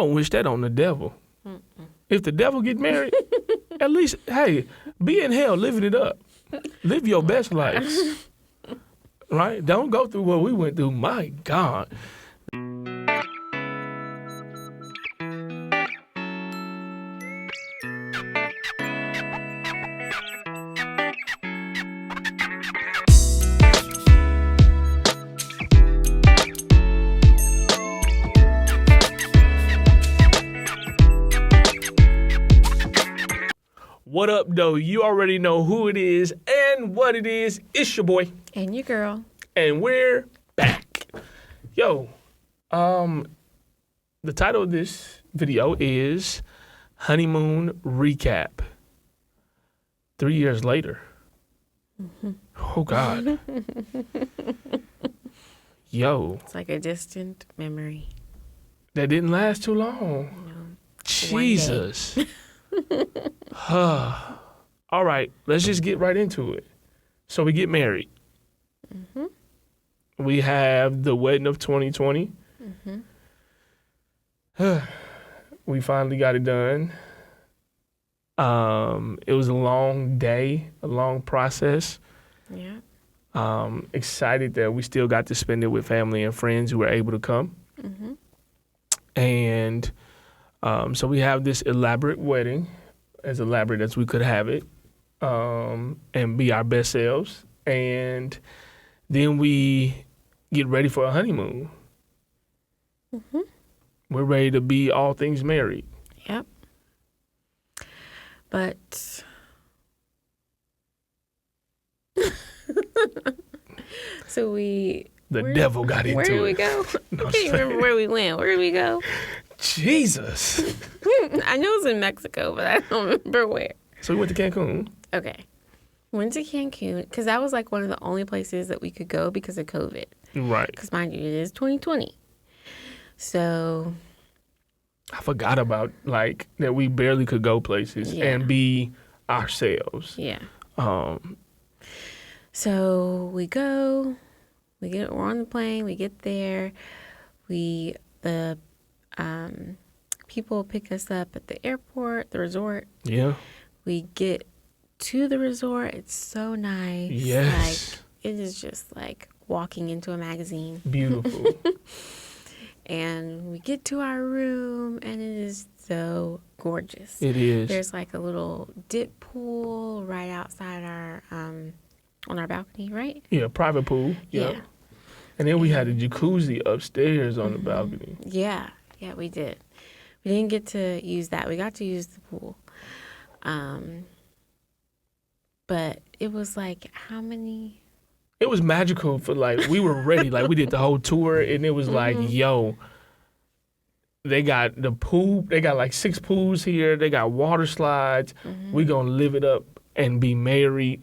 don't wish that on the devil. If the devil get married, at least, hey, be in hell living it up. Live your best life. Right? Don't go through what we went through. My God. What up, though? You already know who it is and what it is. It's your boy. And your girl. And we're back. Yo, the title of this video is Honeymoon Recap. 3 years later. Oh, God. Yo. It's like a distant memory. That didn't last too long. No. Jesus. All right, let's just get right into it. So we get married. We have the wedding of 2020. We finally got it done. It was a long day, a long process. Yeah. Excited that we still got to spend it with family and friends who were able to come. And so we have this elaborate wedding, as elaborate as we could have it, and be our best selves. And then we get ready for a honeymoon. We're ready to be all things married. Yep. But so the devil got into it. Where did we go? No, I can't remember where we went. Where did we go? Jesus. I know it was in Mexico, but I don't remember where. So we went to Cancun. Okay. Went to Cancun because that was like one of the only places that we could go because of COVID. Right. Because mind you, it is 2020. So I forgot about like that we barely could go places and be ourselves. Yeah. So we go, we're on the plane, we get there, the people pick us up at the airport, the resort. Yeah. We get to the resort. It's so nice. Yes. Like, it is just like walking into a magazine. Beautiful. And we get to our room, and it is so gorgeous. It is. There's like a little dip pool right outside our, on our balcony, right? Yeah, private pool. Yeah. And then we had a jacuzzi upstairs on the balcony. Yeah, we did. We didn't get to use that. We got to use the pool. But it was like, how many? It was magical for like, we were ready. Like we did the whole tour and it was like, yo, they got the pool. They got like 6 pools here. They got water slides. We gonna live it up and be married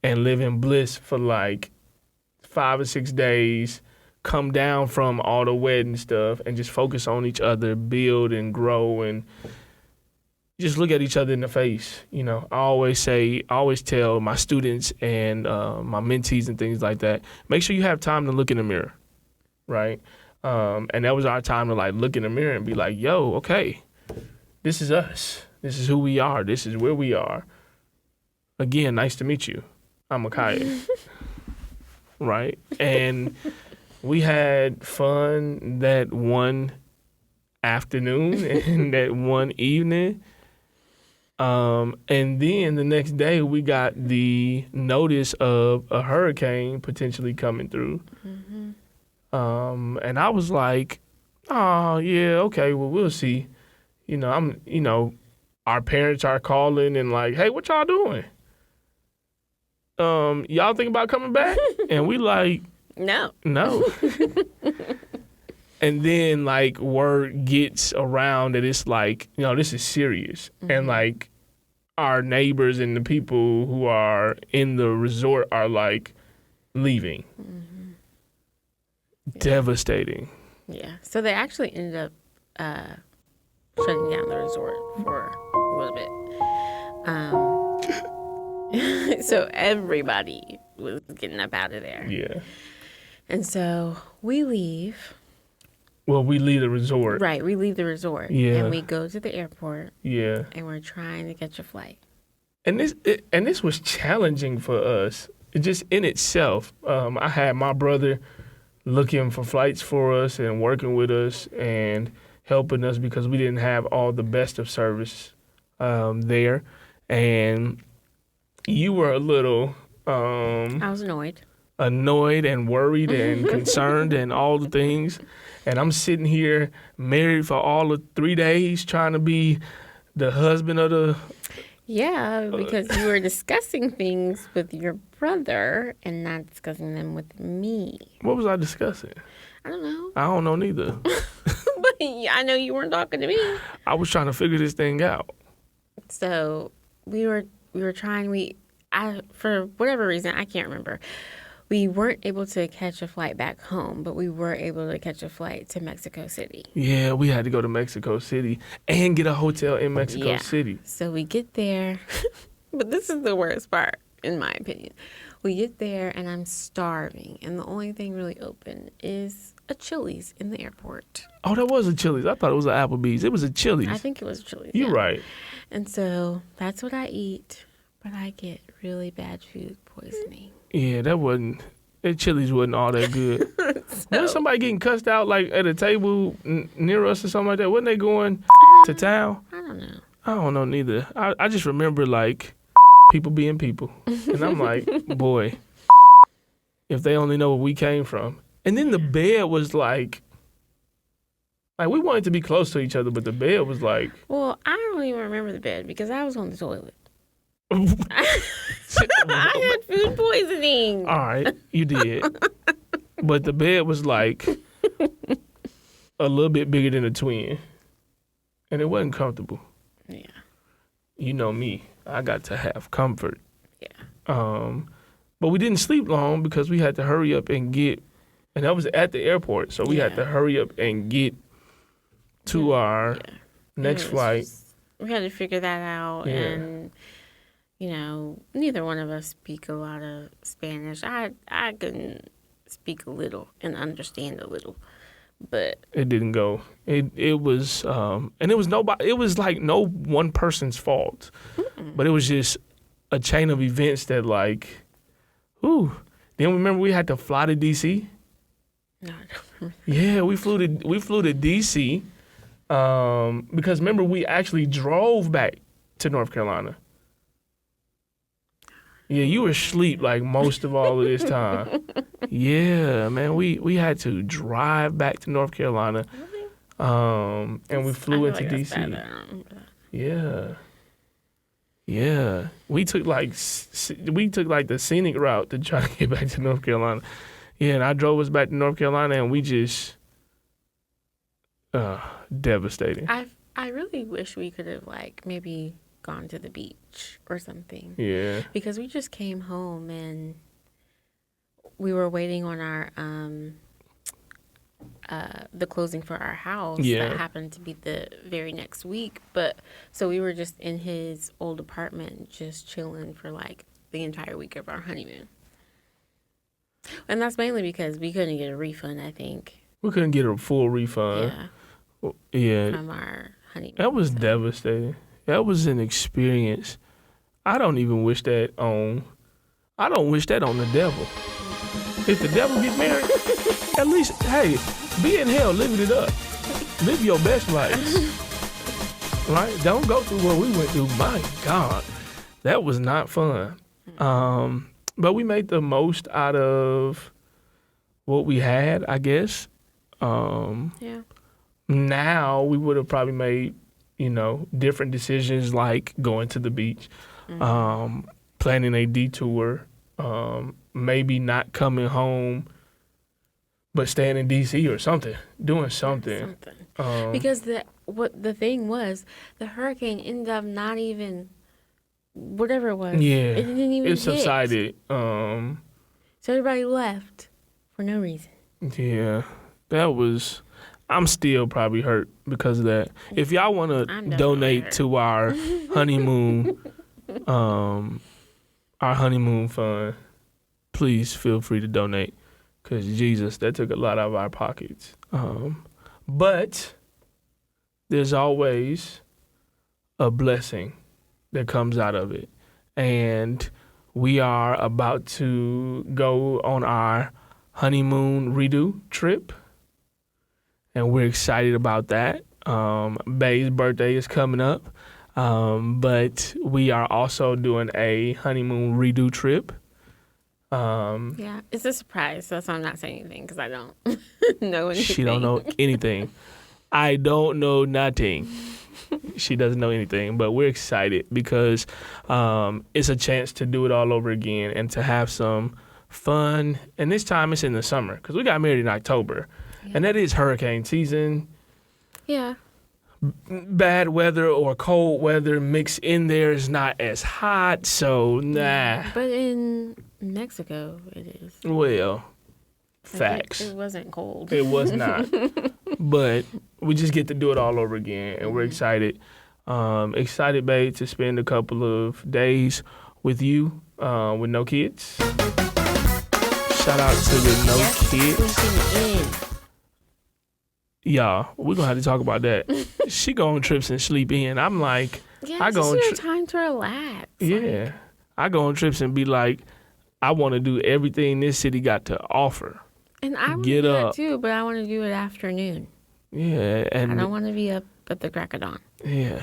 and live in bliss for like 5 or 6 days. Come down from all the wedding stuff and just focus on each other, build and grow and just look at each other in the face. You know, I always tell my students and my mentees and things like that, make sure you have time to look in the mirror, right? And that was our time to like look in the mirror and be like, yo, okay, this is us. This is who we are. This is where we are. Again, nice to meet you. I'm Michaiah. Right? And we had fun that one afternoon and that one evening. And then the next day we got the notice of a hurricane potentially coming through. And I was like, oh yeah, okay, well we'll see. Our parents are calling and like, hey, what y'all doing? Y'all think about coming back? And we like, No. And then like word gets around that it's like, this is serious. And like our neighbors and the people who are in the resort are like leaving. Devastating. Yeah. So they actually ended up shutting down the resort for a little bit. So everybody was getting up out of there. Yeah. And so we leave. Well, we leave the resort. Right, we leave the resort. Yeah. And we go to the airport. Yeah. And we're trying to catch a flight. And this was challenging for us, just in itself. I had my brother looking for flights for us and working with us and helping us because we didn't have all the best of service there. And you were a little... I was annoyed and worried and concerned and all the things. And I'm sitting here married for all of 3 days trying to be the husband of the... Yeah, because you were discussing things with your brother and not discussing them with me. What was I discussing? I don't know. I don't know neither. But I know you weren't talking to me. I was trying to figure this thing out. So we were trying, for whatever reason, I can't remember. We weren't able to catch a flight back home, but we were able to catch a flight to Mexico City. Yeah, we had to go to Mexico City and get a hotel in Mexico City. So we get there, but this is the worst part, in my opinion. We get there, and I'm starving, and the only thing really open is a Chili's in the airport. Oh, that was a Chili's. I thought it was an Applebee's. It was a Chili's. I think it was a Chili's. You're right. And so that's what I eat, but I get really bad food poisoning. Yeah, that Chili's wasn't all that good. Wasn't somebody getting cussed out like at a table near us or something like that? Wasn't they going to town? I don't know. I don't know neither. I just remember like people being people. And I'm like, boy, if they only know where we came from. And then the bed was like we wanted to be close to each other, but the bed was like... Well, I don't even remember the bed because I was on the toilet. I had food poisoning. All right, you did. But the bed was like a little bit bigger than a twin. And it wasn't comfortable. Yeah. You know me. I got to have comfort. Yeah. But we didn't sleep long because we had to hurry up and get... And that was at the airport. So we had to hurry up and get to our next flight. We had to figure that out. Yeah. And... neither one of us speak a lot of Spanish. I can speak a little and understand a little, but it didn't go. It was and it was nobody. It was like no one person's fault, but it was just a chain of events that like, ooh. Then remember we had to fly to DC. No, I don't remember. Yeah, we flew to DC because remember we actually drove back to North Carolina. Yeah, you were asleep like most of all of this time. Yeah, man, we had to drive back to North Carolina, and we flew into DC. Yeah. We took like the scenic route to try to get back to North Carolina. Yeah, and I drove us back to North Carolina, and we just devastating. I really wish we could have maybe gone to the beach or something. Yeah. Because we just came home and we were waiting on our the closing for our house that happened to be the very next week. But so we were just in his old apartment just chilling for the entire week of our honeymoon. And that's mainly because we couldn't get a refund, I think. We couldn't get a full refund. Yeah. From our honeymoon. That was devastating. That was an experience. I don't wish that on the devil. If the devil get married, at least, hey, be in hell living it up. Live your best life. Right? Don't go through what we went through. My God, that was not fun. But we made the most out of what we had, I guess. Now we would have probably made different decisions like going to the beach, planning a detour, maybe not coming home, but staying in D.C. or something, doing something. Because the thing was, the hurricane ended up not even, whatever it was. Yeah, it didn't even it subsided. So everybody left for no reason. Yeah, that was... I'm still probably hurt because of that. If y'all want to donate to our honeymoon, fund, please feel free to donate. Because Jesus, that took a lot out of our pockets. But there's always a blessing that comes out of it. And we are about to go on our honeymoon redo trip. And we're excited about that. Bae's birthday is coming up. But we are also doing a honeymoon redo trip. Yeah, it's a surprise. That's why I'm not saying anything, because I don't know anything. She don't know anything. I don't know nothing. She doesn't know anything, but we're excited because it's a chance to do it all over again and to have some fun. And this time it's in the summer because we got married in October, and that is hurricane season. Yeah. Bad weather or cold weather mixed in there is not as hot, so nah. But in Mexico, it is. Well, facts. It wasn't cold. It was not. But we just get to do it all over again, and we're excited. Excited, babe, to spend a couple of days with you with no kids. Shout out to the no kids. Sleeping in. Yeah, we're going to have to talk about that. She go on trips and sleep in. I'm like, I go on time to relax. Yeah. I go on trips and be like, I want to do everything this city got to offer. And I want to do that too, but I want to do it afternoon. Yeah. And I don't want to be up at the crack of dawn. Yeah.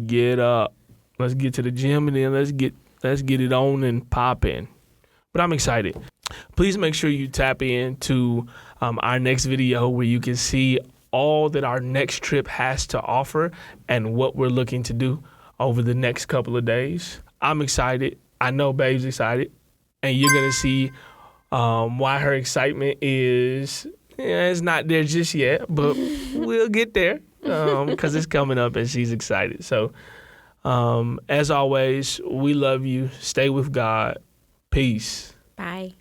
Get up. Let's get to the gym and then let's get it on and popping. But I'm excited. Please make sure you tap into our next video where you can see all that our next trip has to offer and what we're looking to do over the next couple of days. I'm excited. I know Babe's excited. And you're going to see why her excitement is, it's not there just yet, but we'll get there because it's coming up and she's excited. So as always, we love you. Stay with God. Peace. Bye.